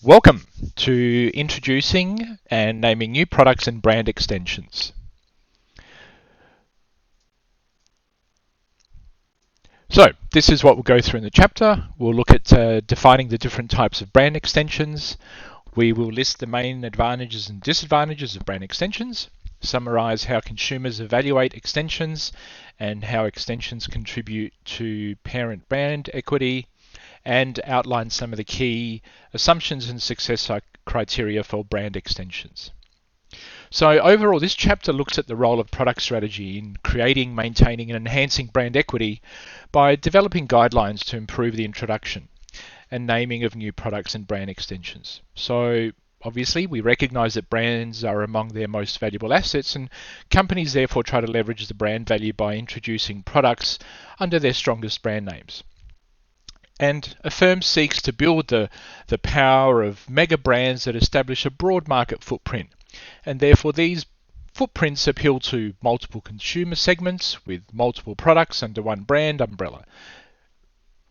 Welcome to introducing and naming new products and brand extensions. So this is what we'll go through in the chapter. We'll look at defining the different types of brand extensions. We will list the main advantages and disadvantages of brand extensions, summarize how consumers evaluate extensions and how extensions contribute to parent brand equity, and outline some of the key assumptions and success criteria for brand extensions. So overall, this chapter looks at the role of product strategy in creating, maintaining, and enhancing brand equity by developing guidelines to improve the introduction and naming of new products and brand extensions. So obviously, we recognize that brands are among their most valuable assets, and companies therefore try to leverage the brand value by introducing products under their strongest brand names. And a firm seeks to build the power of mega brands that establish a broad market footprint. And therefore, these footprints appeal to multiple consumer segments with multiple products under one brand umbrella.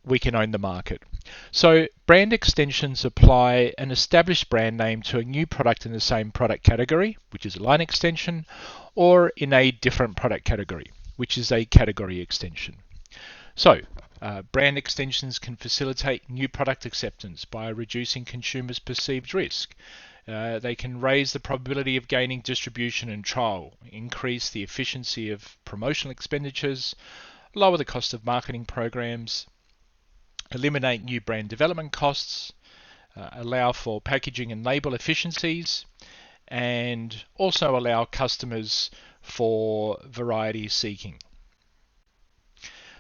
We can own the market. So brand extensions apply an established brand name to a new product in the same product category, which is a line extension, or in a different product category, which is a category extension. So, brand extensions can facilitate new product acceptance by reducing consumers' perceived risk. They can raise the probability of gaining distribution and trial, increase the efficiency of promotional expenditures, lower the cost of marketing programs, eliminate new brand development costs, allow for packaging and label efficiencies, and also allow customers for variety seeking.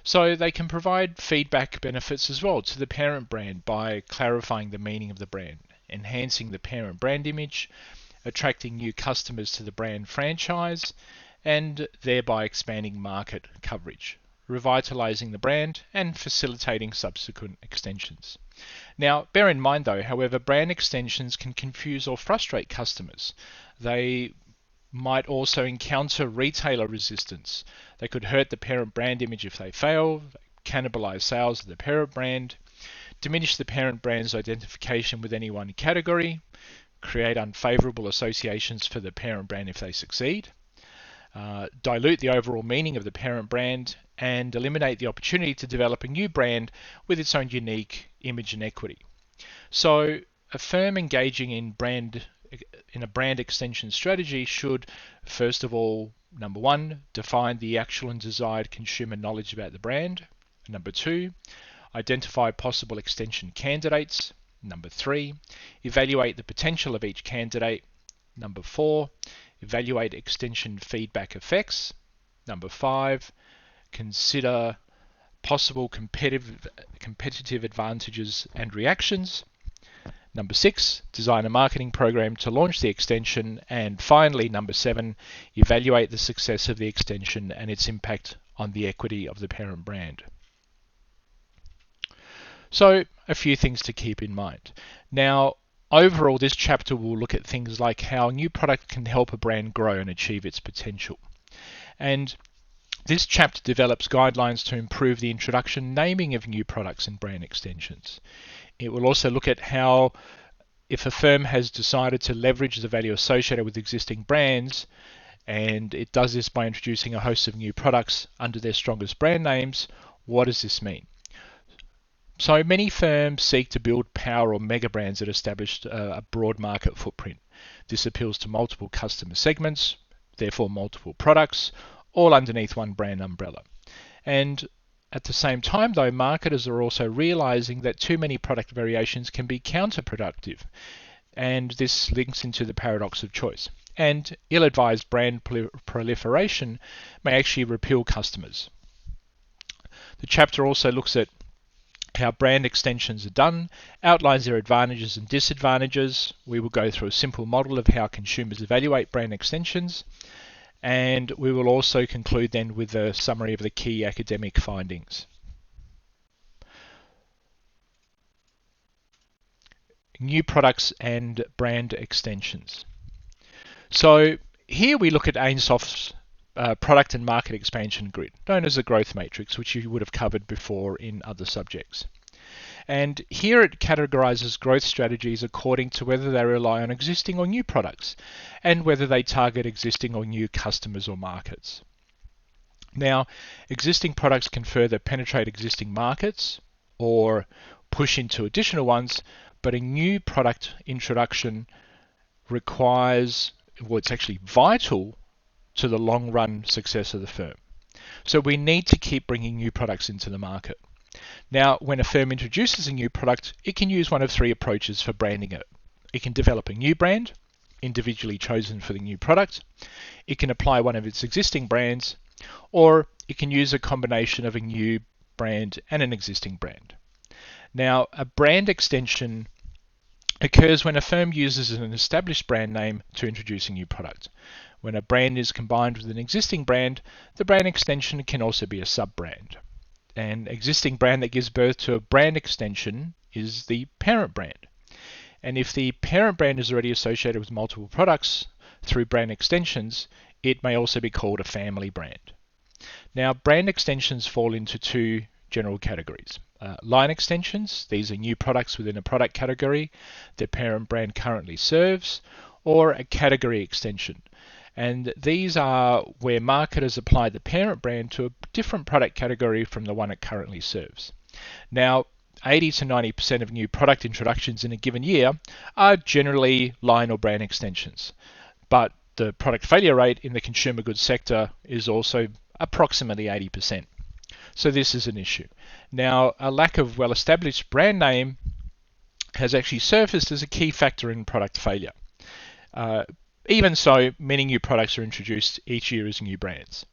So they can provide feedback benefits as well to the parent brand by clarifying the meaning of the brand, enhancing the parent brand image, attracting new customers to the brand franchise, and thereby expanding market coverage, revitalizing the brand and facilitating subsequent extensions. Now, bear in mind though, however, brand extensions can confuse or frustrate customers. They might also encounter retailer resistance. They could hurt the parent brand image if they fail, cannibalize sales of the parent brand, diminish the parent brand's identification with any one category, create unfavorable associations for the parent brand if they succeed, dilute the overall meaning of the parent brand, and eliminate the opportunity to develop a new brand with its own unique image and equity. So a firm engaging in a brand extension strategy should, first of all, number one, define the actual and desired consumer knowledge about the brand. Number two, identify possible extension candidates. Number three, evaluate the potential of each candidate. Number four, evaluate extension feedback effects. Number five, consider possible competitive advantages and reactions. Number six, design a marketing program to launch the extension. And finally, number seven, evaluate the success of the extension and its impact on the equity of the parent brand. So, a few things to keep in mind. Now, overall, this chapter will look at things like how a new product can help a brand grow and achieve its potential. And this chapter develops guidelines to improve the introduction, naming of new products and brand extensions. It will also look at how, if a firm has decided to leverage the value associated with existing brands, and it does this by introducing a host of new products under their strongest brand names, what does this mean? So many firms seek to build power or mega brands that establish a broad market footprint. This appeals to multiple customer segments, therefore multiple products, all underneath one brand umbrella. And at the same time, though, marketers are also realizing that too many product variations can be counterproductive, and this links into the paradox of choice. And ill-advised brand proliferation may actually repel customers. The chapter also looks at how brand extensions are done, outlines their advantages and disadvantages. We will go through a simple model of how consumers evaluate brand extensions, and we will also conclude then with a summary of the key academic findings. New products and brand extensions. So here we look at Ainsworth's product and market expansion grid, known as the growth matrix, which you would have covered before in other subjects. And here it categorizes growth strategies according to whether they rely on existing or new products and whether they target existing or new customers or markets. Now, existing products can further penetrate existing markets or push into additional ones, but a new product introduction requires, well, it's actually vital to the long run success of the firm. So we need to keep bringing new products into the market. Now, when a firm introduces a new product, it can use one of three approaches for branding it. It can develop a new brand, individually chosen for the new product. It can apply one of its existing brands, or it can use a combination of a new brand and an existing brand. Now, a brand extension occurs when a firm uses an established brand name to introduce a new product. When a brand is combined with an existing brand, the brand extension can also be a sub-brand. An existing brand that gives birth to a brand extension is the parent brand. And if the parent brand is already associated with multiple products through brand extensions, it may also be called a family brand. Now, brand extensions fall into two general categories. Line extensions, these are new products within a product category the parent brand currently serves, or a category extension. And these are where marketers apply the parent brand to a different product category from the one it currently serves. Now, 80 to 90% of new product introductions in a given year are generally line or brand extensions. But the product failure rate in the consumer goods sector is also approximately 80%. So this is an issue. Now, a lack of well-established brand name has actually surfaced as a key factor in product failure. Even so, many new products are introduced each year as new brands.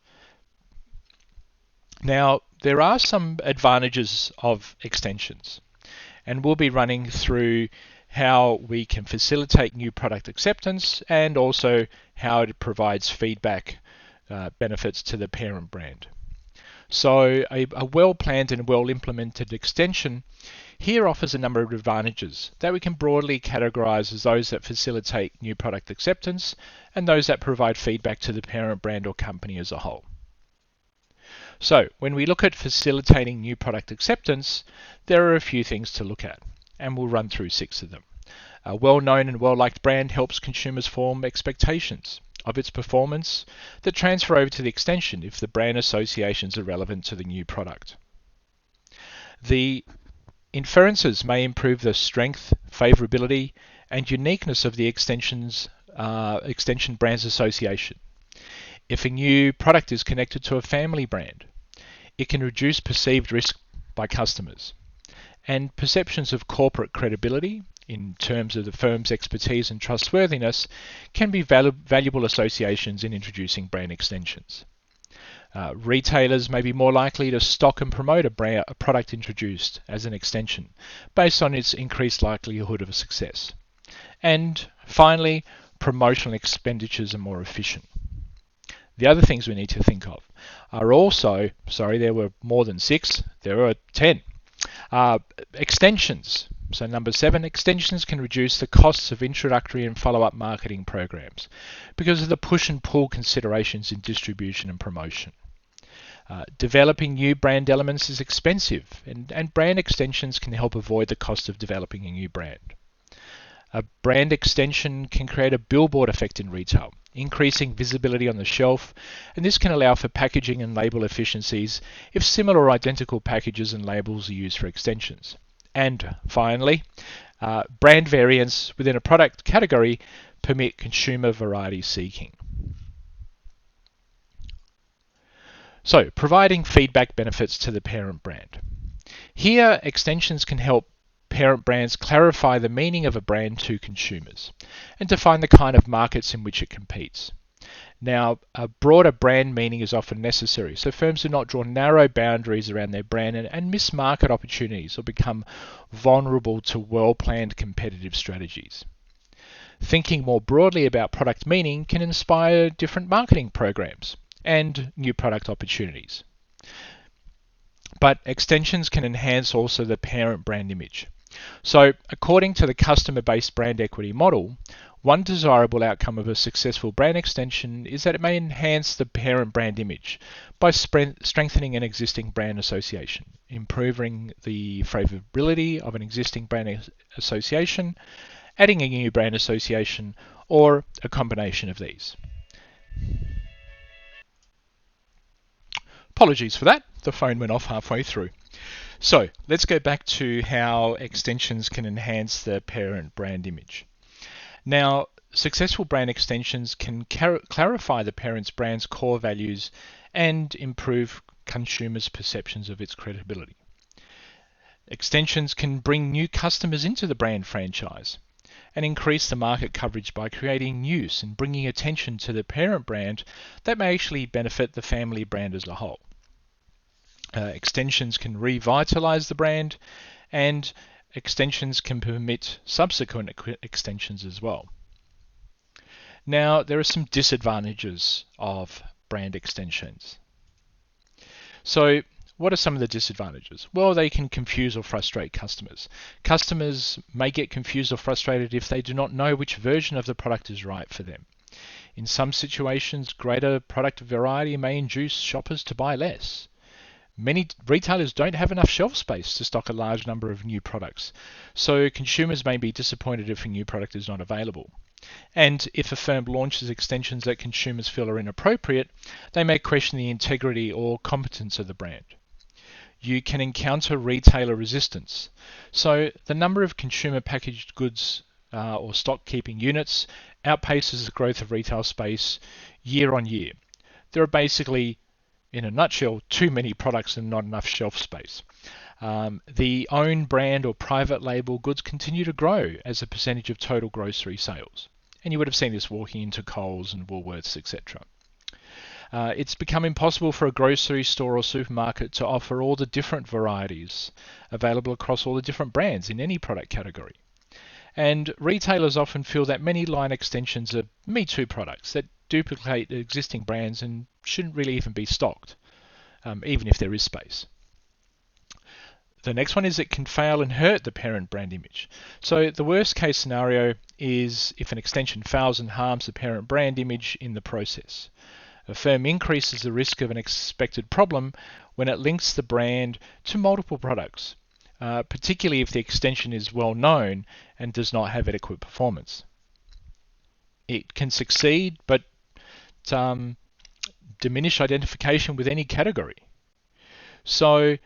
Now, there are some advantages of extensions, and we'll be running through how we can facilitate new product acceptance and also how it provides feedback benefits to the parent brand. So a well-planned and well-implemented extension here offers a number of advantages that we can broadly categorize as those that facilitate new product acceptance and those that provide feedback to the parent brand or company as a whole. So when we look at facilitating new product acceptance, there are a few things to look at, and we'll run through 6 of them. A well-known and well-liked brand helps consumers form expectations of its performance that transfer over to the extension if the brand associations are relevant to the new product. The inferences may improve the strength, favorability, and uniqueness of the extension brand's association. If a new product is connected to a family brand, it can reduce perceived risk by customers, and perceptions of corporate credibility in terms of the firm's expertise and trustworthiness can be valuable associations in introducing brand extensions. Retailers may be more likely to stock and promote a product introduced as an extension based on its increased likelihood of success. And finally, promotional expenditures are more efficient. The other things we need to think of are also, there were more than 6, there are 10. Extensions. So number 7, extensions can reduce the costs of introductory and follow-up marketing programs because of the push and pull considerations in distribution and promotion. Developing new brand elements is expensive, and brand extensions can help avoid the cost of developing a new brand. A brand extension can create a billboard effect in retail, increasing visibility on the shelf, and this can allow for packaging and label efficiencies if similar or identical packages and labels are used for extensions. And finally, brand variants within a product category permit consumer variety seeking. So, providing feedback benefits to the parent brand. Here, extensions can help parent brands clarify the meaning of a brand to consumers and define the kind of markets in which it competes. Now, a broader brand meaning is often necessary, so firms do not draw narrow boundaries around their brand and miss market opportunities or become vulnerable to well-planned competitive strategies. Thinking more broadly about product meaning can inspire different marketing programs and new product opportunities. But extensions can enhance also the parent brand image. So, according to the customer-based brand equity model, One desirable outcome of a successful brand extension is that it may enhance the parent brand image by strengthening an existing brand association, improving the favorability of an existing brand association, adding a new brand association, or a combination of these. Apologies for that, the phone went off halfway through. So let's go back to how extensions can enhance the parent brand image. Now, successful brand extensions can clarify the parent's brand's core values and improve consumers' perceptions of its credibility. Extensions can bring new customers into the brand franchise and increase the market coverage by creating news and bringing attention to the parent brand that may actually benefit the family brand as a whole. Extensions can revitalize the brand, and extensions can permit subsequent extensions as well. Now, there are some disadvantages of brand extensions. So, what are some of the disadvantages? Well, they can confuse or frustrate customers. Customers may get confused or frustrated if they do not know which version of the product is right for them. In some situations, greater product variety may induce shoppers to buy less. Many retailers don't have enough shelf space to stock a large number of new products, so consumers may be disappointed if a new product is not available. And if a firm launches extensions that consumers feel are inappropriate, they may question the integrity or competence of the brand. You can encounter retailer resistance. So the number of consumer packaged goods or stock keeping units outpaces the growth of retail space year on year. There are basically, in a nutshell, too many products and not enough shelf space. The own brand or private label goods continue to grow as a percentage of total grocery sales. And you would have seen this walking into Coles and Woolworths, etc. It's become impossible for a grocery store or supermarket to offer all the different varieties available across all the different brands in any product category. And retailers often feel that many line extensions are Me Too products that duplicate existing brands and shouldn't really even be stocked, even if there is space. The next one is it can fail and hurt the parent brand image. So the worst case scenario is if an extension fails and harms the parent brand image in the process. A firm increases the risk of an expected problem when it links the brand to multiple products, particularly if the extension is well known and does not have adequate performance. It can succeed, but diminish identification with any category. So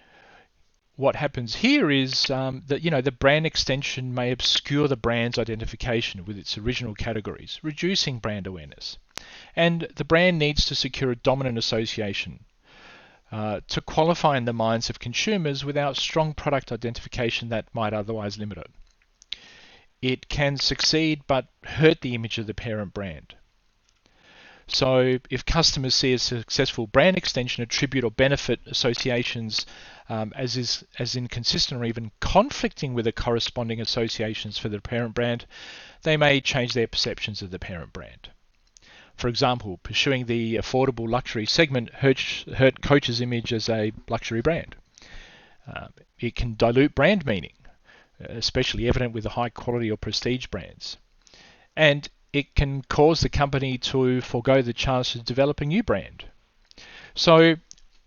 what happens here is that the brand extension may obscure the brand's identification with its original categories, reducing brand awareness. And the brand needs to secure a dominant association to qualify in the minds of consumers without strong product identification that might otherwise limit it. It can succeed but hurt the image of the parent brand. So if customers see a successful brand extension attribute or benefit associations as inconsistent or even conflicting with the corresponding associations for the parent brand, they may change their perceptions of the parent brand. For example, pursuing the affordable luxury segment hurt Coach's image as a luxury brand. It can dilute brand meaning, especially evident with the high quality or prestige brands. And it can cause the company to forego the chance to develop a new brand. So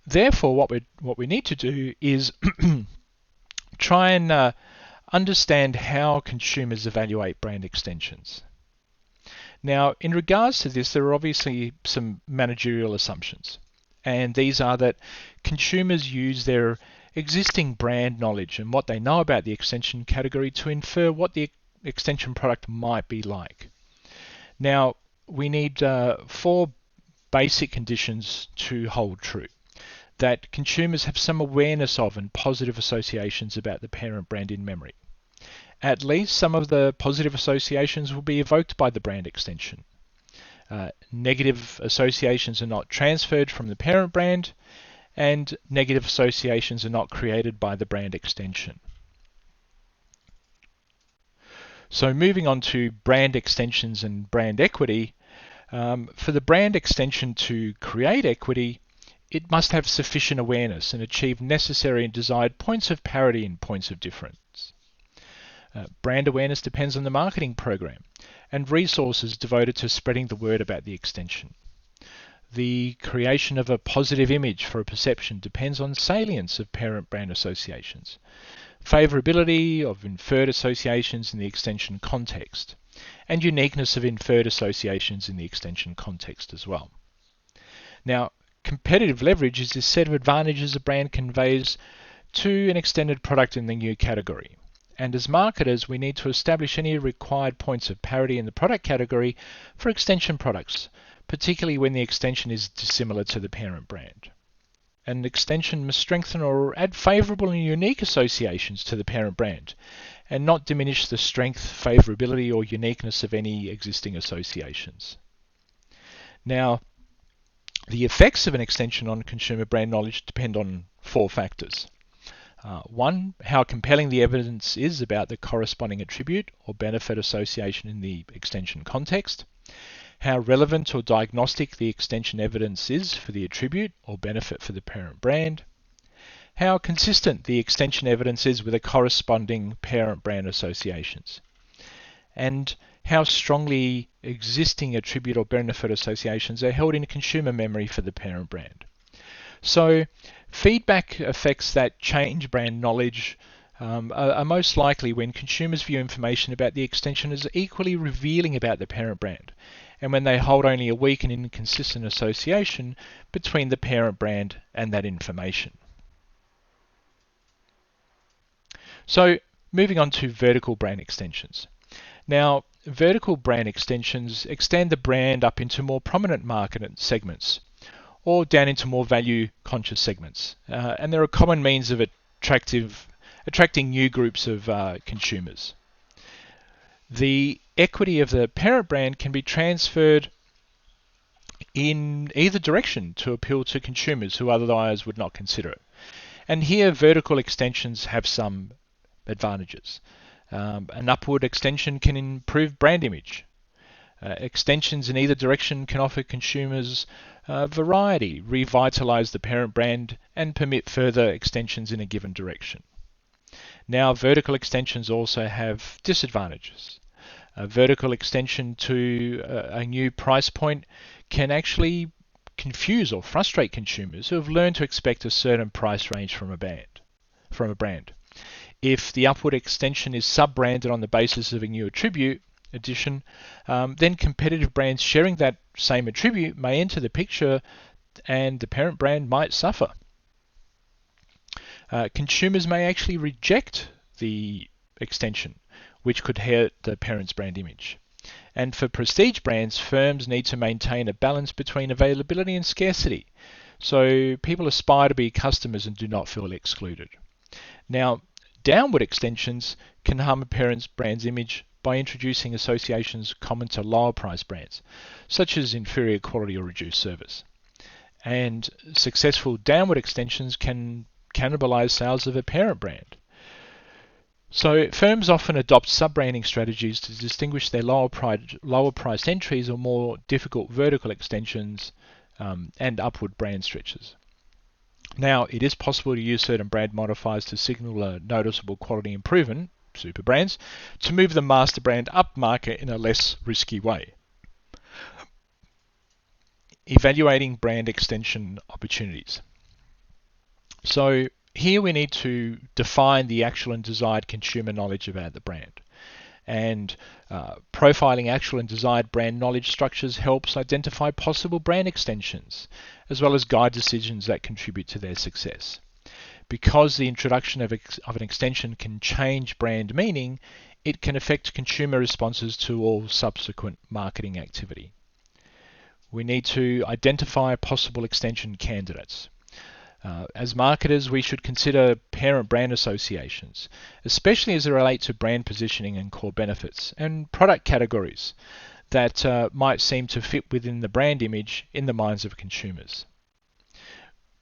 therefore, what we need to do is try and understand how consumers evaluate brand extensions. Now, in regards to this, there are obviously some managerial assumptions, and these are that consumers use their existing brand knowledge and what they know about the extension category to infer what the extension product might be like. Now, we need 4 basic conditions to hold true. That consumers have some awareness of and positive associations about the parent brand in memory. At least some of the positive associations will be evoked by the brand extension. Negative associations are not transferred from the parent brand, and negative associations are not created by the brand extension. So moving on to brand extensions and brand equity, for the brand extension to create equity, it must have sufficient awareness and achieve necessary and desired points of parity and points of difference. Brand awareness depends on the marketing program and resources devoted to spreading the word about the extension. The creation of a positive image for a perception depends on salience of parent brand associations, favorability of inferred associations in the extension context, and uniqueness of inferred associations in the extension context as well. Now, competitive leverage is this set of advantages a brand conveys to an extended product in the new category. And as marketers, we need to establish any required points of parity in the product category for extension products, particularly when the extension is dissimilar to the parent brand. An extension must strengthen or add favourable and unique associations to the parent brand, and not diminish the strength, favourability or uniqueness of any existing associations. Now, the effects of an extension on consumer brand knowledge depend on 4 factors. 1, how compelling the evidence is about the corresponding attribute or benefit association in the extension context. How relevant or diagnostic the extension evidence is for the attribute or benefit for the parent brand. How consistent the extension evidence is with the corresponding parent brand associations. And how strongly existing attribute or benefit associations are held in consumer memory for the parent brand. So, feedback effects that change brand knowledge are most likely when consumers view information about the extension as equally revealing about the parent brand, and when they hold only a weak and inconsistent association between the parent brand and that information. So, moving on to vertical brand extensions. Now, vertical brand extensions extend the brand up into more prominent market segments, or down into more value-conscious segments. And they're a common means of attracting new groups of consumers. The equity of the parent brand can be transferred in either direction to appeal to consumers who otherwise would not consider it. And here, vertical extensions have some advantages. An upward extension can improve brand image. Extensions in either direction can offer consumers variety, revitalize the parent brand, and permit further extensions in a given direction. Now, vertical extensions also have disadvantages. A vertical extension to a new price point can actually confuse or frustrate consumers who have learned to expect a certain price range from a brand. If the upward extension is sub-branded on the basis of a new attribute addition, then competitive brands sharing that same attribute may enter the picture and the parent brand might suffer. Consumers may actually reject the extension, which could hurt the parent's brand image. And for prestige brands, firms need to maintain a balance between availability and scarcity, so people aspire to be customers and do not feel excluded. Now, downward extensions can harm a parent's brand's image by introducing associations common to lower price brands, such as inferior quality or reduced service. And successful downward extensions can cannibalize sales of a parent brand. So firms often adopt sub-branding strategies to distinguish their lower price entries or more difficult vertical extensions and upward brand stretches. Now, it is possible to use certain brand modifiers to signal a noticeable quality improvement, super brands, to move the master brand up market in a less risky way. Evaluating brand extension opportunities. So here we need to define the actual and desired consumer knowledge about the brand. And profiling actual and desired brand knowledge structures helps identify possible brand extensions, as well as guide decisions that contribute to their success. Because the introduction of an extension can change brand meaning, it can affect consumer responses to all subsequent marketing activity. We need to identify possible extension candidates. As marketers, we should consider parent brand associations, especially as they relate to brand positioning and core benefits, and product categories that might seem to fit within the brand image in the minds of consumers.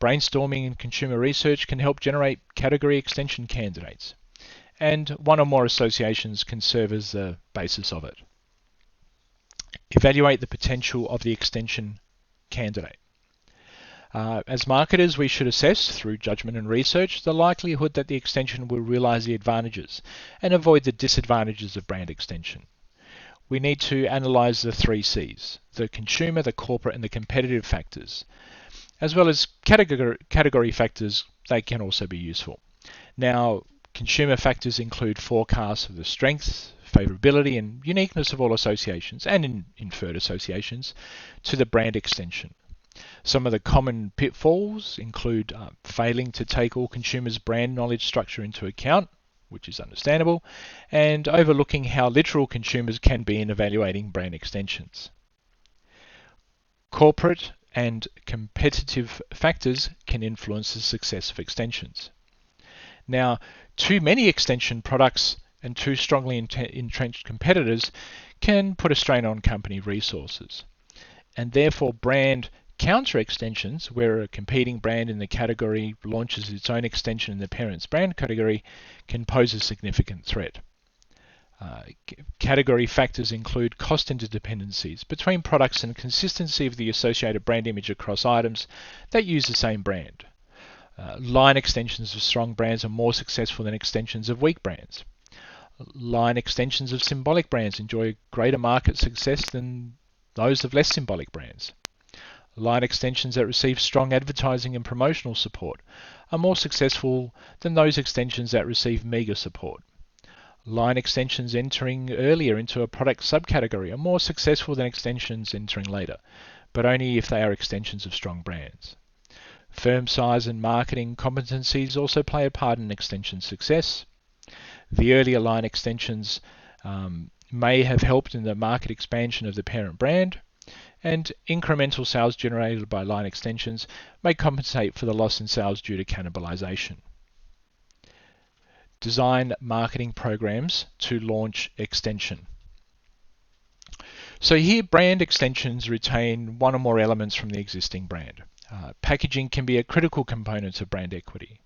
Brainstorming and consumer research can help generate category extension candidates, and one or more associations can serve as the basis of it. Evaluate the potential of the extension candidate. As marketers, we should assess, through judgment and research, the likelihood that the extension will realise the advantages and avoid the disadvantages of brand extension. We need to analyse the 3 C's, the consumer, the corporate and the competitive factors. As well as category factors, they can also be useful. Now, consumer factors include forecasts of the strengths, favourability and uniqueness of all associations and inferred associations to the brand extension. Some of the common pitfalls include failing to take all consumers' brand knowledge structure into account, which is understandable, and overlooking how literal consumers can be in evaluating brand extensions. Corporate and competitive factors can influence the success of extensions. Now, too many extension products and too strongly entrenched competitors can put a strain on company resources, and therefore brand counter extensions, where a competing brand in the category launches its own extension in the parent's brand category, can pose a significant threat. Category factors include cost interdependencies between products and consistency of the associated brand image across items that use the same brand. Line extensions of strong brands are more successful than extensions of weak brands. Line extensions of symbolic brands enjoy greater market success than those of less symbolic brands. Line extensions that receive strong advertising and promotional support are more successful than those extensions that receive meagre support. Line extensions entering earlier into a product subcategory are more successful than extensions entering later, but only if they are extensions of strong brands. Firm size and marketing competencies also play a part in extension success. The earlier line extensions may have helped in the market expansion of the parent brand, and incremental sales generated by line extensions may compensate for the loss in sales due to cannibalization. Design marketing programs to launch extension. So here, brand extensions retain one or more elements from the existing brand. Packaging can be a critical component of brand equity.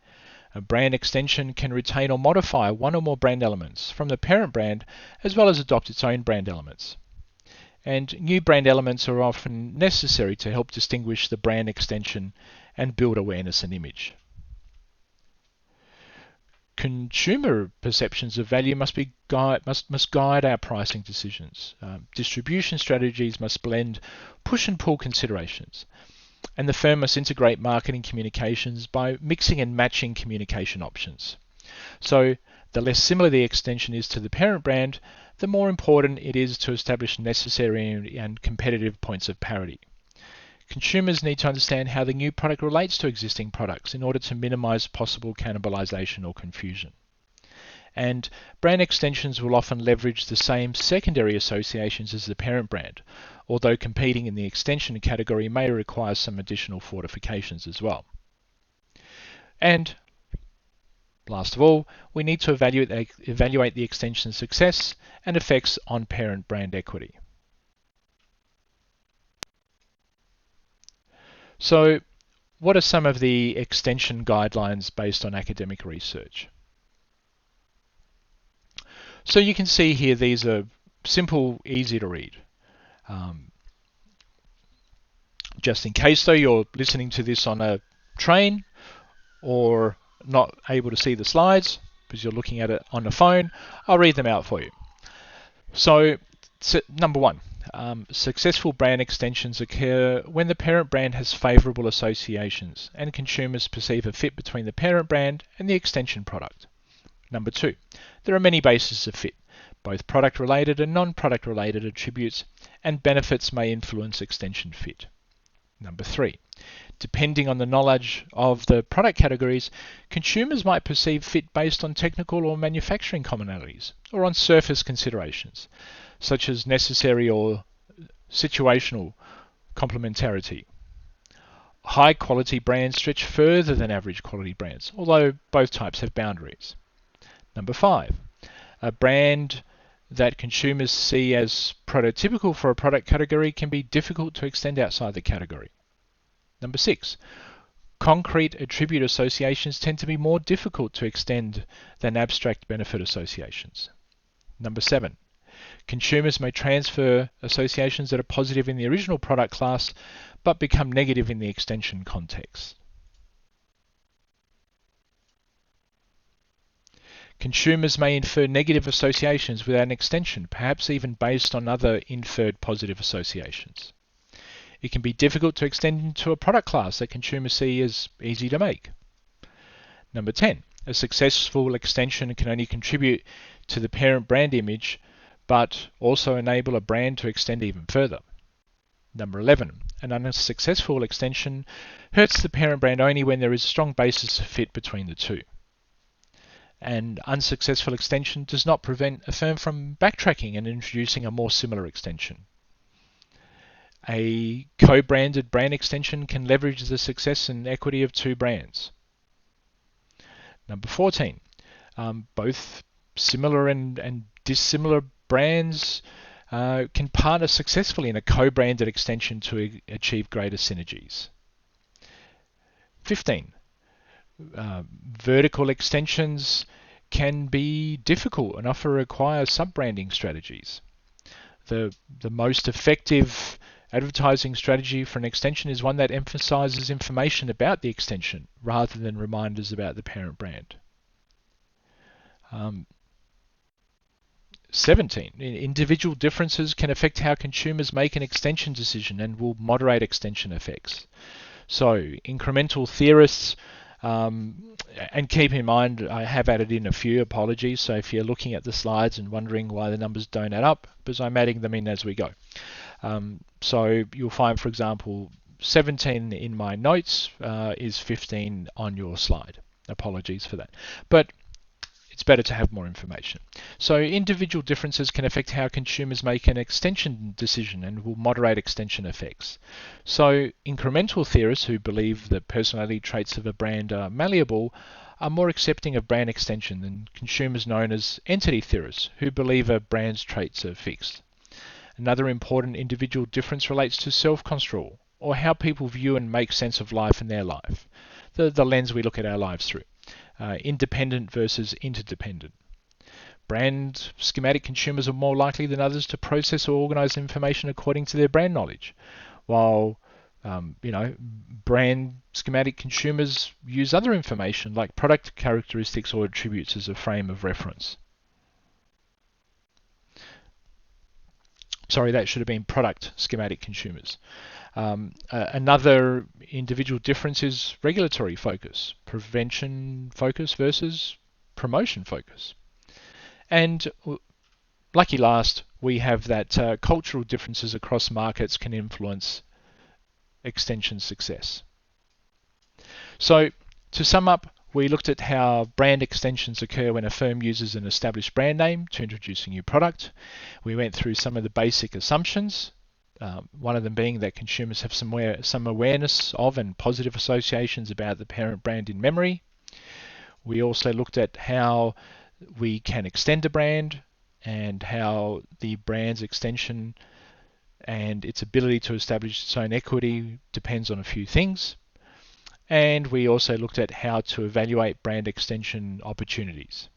A brand extension can retain or modify one or more brand elements from the parent brand, as well as adopt its own brand elements. And new brand elements are often necessary to help distinguish the brand extension and build awareness and image. Consumer perceptions of value must guide our pricing decisions. Distribution strategies must blend push and pull considerations, and the firm must integrate marketing communications by mixing and matching communication options. So the less similar the extension is to the parent brand, the more important it is to establish necessary and competitive points of parity. Consumers need to understand how the new product relates to existing products in order to minimize possible cannibalization or confusion. And brand extensions will often leverage the same secondary associations as the parent brand, although competing in the extension category may require some additional fortifications as well. And last of all, we need to evaluate the extension's success and effects on parent brand equity. So, what are some of the extension guidelines based on academic research? So you can see here these are simple, easy to read. Just in case though you're listening to this on a train or not able to see the slides because you're looking at it on the phone, I'll read them out for you. So number 1. Successful brand extensions occur when the parent brand has favourable associations and consumers perceive a fit between the parent brand and the extension product. Number 2, there are many bases of fit. Both product-related and non-product-related attributes and benefits may influence extension fit. Number 3, depending on the knowledge of the product categories, consumers might perceive fit based on technical or manufacturing commonalities or on surface considerations, such as necessary or situational complementarity. High quality brands stretch further than average quality brands, although both types have boundaries. Number 5, a brand that consumers see as prototypical for a product category can be difficult to extend outside the category. Number 6, concrete attribute associations tend to be more difficult to extend than abstract benefit associations. Number 7, Consumers may transfer associations that are positive in the original product class but become negative in the extension context. Consumers may infer negative associations without an extension, perhaps even based on other inferred positive associations. It can be difficult to extend into a product class that consumers see as easy to make. Number 10, a successful extension can only contribute to the parent brand image, but also enable a brand to extend even further. Number 11, an unsuccessful extension hurts the parent brand only when there is a strong basis of fit between the two. An unsuccessful extension does not prevent a firm from backtracking and introducing a more similar extension. A co-branded brand extension can leverage the success and equity of two brands. Number 14, both similar and dissimilar brands can partner successfully in a co-branded extension to achieve greater synergies. 15, vertical extensions can be difficult and often require sub-branding strategies. The most effective advertising strategy for an extension is one that emphasizes information about the extension rather than reminders about the parent brand. 17. Individual differences can affect how consumers make an extension decision and will moderate extension effects. So, incremental theorists, and keep in mind, I have added in a few, apologies, so if you're looking at the slides and wondering why the numbers don't add up, because I'm adding them in as we go. So you'll find, for example, 17 in my notes is 15 on your slide. Apologies for that. But it's better to have more information. So individual differences can affect how consumers make an extension decision and will moderate extension effects. So incremental theorists who believe that personality traits of a brand are malleable are more accepting of brand extension than consumers known as entity theorists who believe a brand's traits are fixed. Another important individual difference relates to self-control, or how people view and make sense of life in their life, the lens we look at our lives through. Independent versus interdependent. Brand schematic consumers are more likely than others to process or organize information according to their brand knowledge, while brand schematic consumers use other information like product characteristics or attributes as a frame of reference. Sorry, that should have been product schematic consumers. Another individual difference is regulatory focus, prevention focus versus promotion focus. And lucky last, we have that cultural differences across markets can influence extension success. So to sum up, we looked at how brand extensions occur when a firm uses an established brand name to introduce a new product. We went through some of the basic assumptions, one of them being that consumers have some awareness of and positive associations about the parent brand in memory. We also looked at how we can extend a brand and how the brand's extension and its ability to establish its own equity depends on a few things. And we also looked at how to evaluate brand extension opportunities.